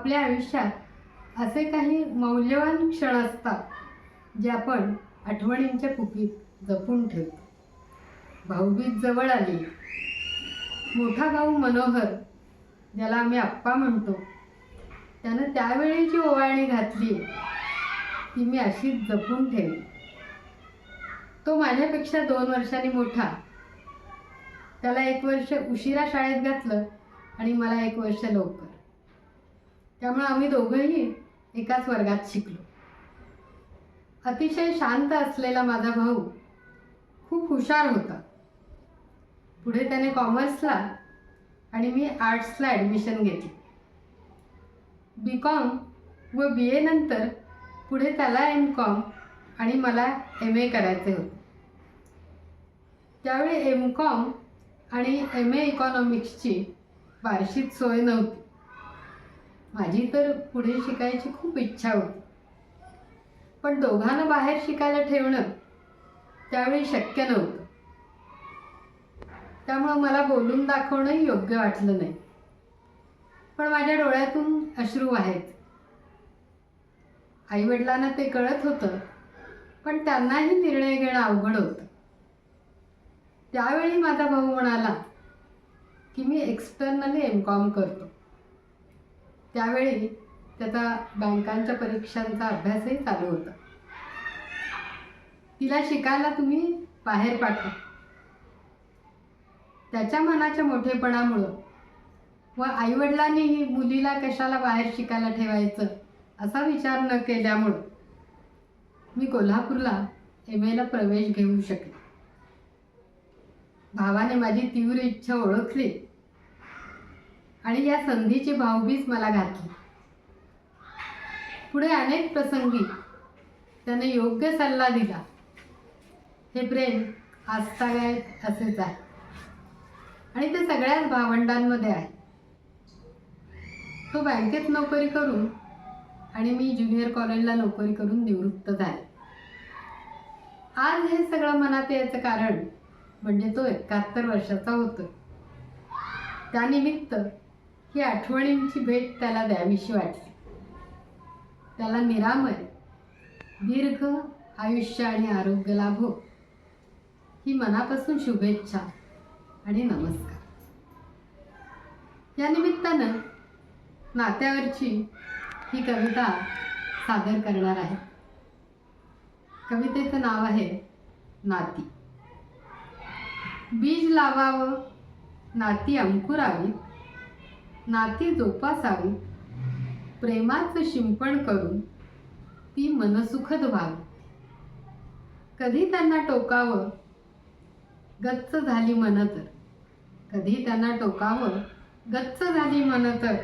आपल्या आयुष्यात असे काही मौल्यवान क्षण असतात जे आपण आठवणींच्या कुपीत जपून ठेवतो. भाऊबीज जवळ आली. मोठा भाऊ मनोहर, ज्याला आम्ही आप्पा म्हणतो, त्यानं त्यावेळी जी ओवाळणी घातली ती मी अशीच जपून ठेवली. तो माझ्यापेक्षा 2 वर्षांनी मोठा. त्याला 1 वर्ष उशिरा शाळेत घातलं आणि मला 1 वर्ष लवकर. त्यामुळे आम्ही दोघंही एकाच वर्गात शिकलो. अतिशय शांत असलेला माझा भाऊ खूप हुशार होता. पुढे त्याने कॉमर्सला आणि मी आर्ट्सला ॲडमिशन घेतली. BCom व BA नंतर पुढे त्याला MCom आणि मला MA करायचे होते. त्यावेळी MCom आणि MA इकॉनॉमिक्सची फारशीच सोय नव्हती. माझी तर पुढे शिकायची खूप इच्छा होती, पण दोघांना बाहेर शिकायला ठेवणं त्यावेळी शक्य नव्हतं. त्यामुळं मला बोलून दाखवणंही योग्य वाटलं नाही. पण माझ्या डोळ्यातून अश्रू आहेत. आईवडिलांना ते कळत होतं, पण त्यांनाही निर्णय घेणं अवघड होतं. त्यावेळी माझा भाऊ म्हणाला की मी एक्सटर्नली MCom करतो. त्यावेळी त्याचा बँकांच्या परीक्षांचा अभ्यासही चालू होता. तिला शिकायला तुम्ही बाहेर पाठवा. त्याच्या मनाच्या मोठेपणामुळं व आईवडिलांनीही मुलीला कशाला बाहेर शिकायला ठेवायचं असा विचार न केल्यामुळं मी कोल्हापूरला MAला प्रवेश घेऊ शकले. भावाने माझी तीव्र इच्छा ओळखली आणि या संधीची भाऊबीज मला घातली. पुढे अनेक प्रसंगी त्याने योग्य सल्ला दिला. हे प्रेम आजतागायत असेच आहे आणि ते सगळ्याच भावंडांमध्ये आहे. तो बँकेत नोकरी करून आणि मी ज्युनियर कॉलेजला नोकरी करून निवृत्त झाले. आज हे सगळं मनात यायचं कारण म्हणजे तो 71 वर्षाचा होतो. त्यानिमित्त ही आठवणींची भेट त्याला द्यावीशी वाटली. त्याला निरामय दीर्घ आयुष्य आणि आरोग्य लाभो ही मनापासून शुभेच्छा आणि नमस्कार. या निमित्तानं नात्यावरची ही कविता सादर करणार आहे. कवितेचं नाव आहे नाती. बीज लावावं, नाती अंकुरावी, नाती जोपासावी, प्रेमाचं शिंपण करून ती मनसुखद व्हावी. कधी त्यांना टोकावं, गच्च झाली मन तर, कधी त्यांना टोकावं, गच्च झाली मन तर,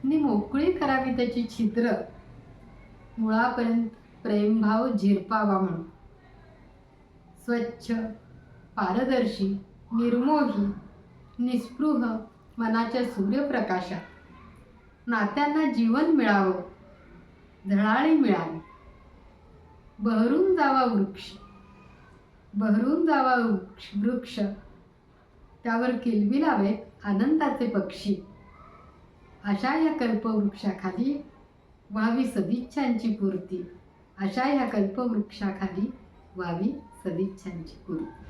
नि मोकळी करावी त्याची छिद्र, मुळापर्यंत प्रेमभाव झिरपावा म्हणून. स्वच्छ, पारदर्शी, निर्मोही, निस्पृह मनाच्या सूर्यप्रकाशात नात्यांना जीवन मिळावं, झळाळी मिळावी. बहरून जावा वृक्ष, बहरून जावा वृक्ष, त्यावर किलबिलावे आनंदाचे पक्षी. अशा या कल्पवृक्षाखाली व्हावी सदिच्छांची पूर्ती, अशा या कल्पवृक्षाखाली व्हावी सदिच्छांची पूर्ती.